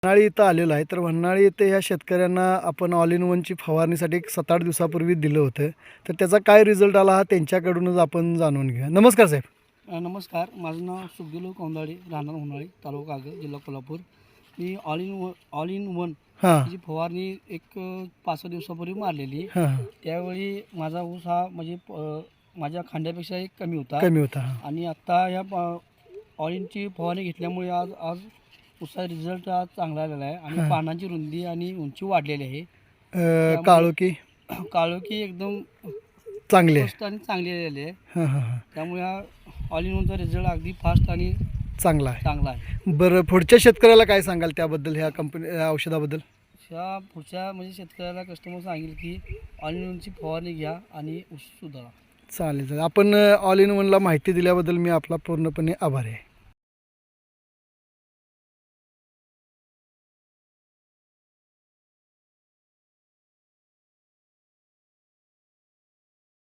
वन्हाळी इथं आलेलो आहे. तर वन्हाळी इथे ह्या शेतकऱ्यांना आपण ऑल इन वनची फवारणीसाठी एक 7-8 दिवसापूर्वी दिलं होतं. तर त्याचा काय रिझल्ट आला हा त्यांच्याकडूनच आपण जाणून घेऊया. नमस्कार साहेब. नमस्कार. माझं नाव सुखदेव कौंदाडे, राहणार उन्हाळी, तालुका कागल, जिल्हा कोल्हापूर. मी ऑल इन वन हां ही भवारणी एक 5-6 दिवसापूर्वी मारलेली. हां हां. त्यावेळी माझा ऊस हा म्हणजे माझ्या खांद्यापेक्षा एक कमी होता. कमी होता. हां. आणि आत्ता ह्या ऑल इनची फवारणी घेतल्यामुळे आज आज ऊसाचा रिझल्ट आज चांगला आलेला आहे आणि हां. पानांची रुंदी आणि उंची वाढलेली आहे. काळोखी काळोखी एकदम चांगली आहे. स्वस्त आणि चांगली आलेली आहे. हां हां हां. त्यामुळे हा ऑल इन वनचा रिझल्ट अगदी फास्ट आणि चांगला आहे. चांगला आहे. बरं, पुढच्या शेतकऱ्याला काय सांगाल त्याबद्दल, ह्या या औषधाबद्दल? पुढच्या म्हणजे शेतकऱ्याला कस्टमर सांगेल की ऑल इन वनची फवारणी घ्या आणि ऊस सुधारा. चालेल चालेल. आपण ऑल इन वनला माहिती दिल्याबद्दल मी आपला पूर्णपणे आभारी आहे.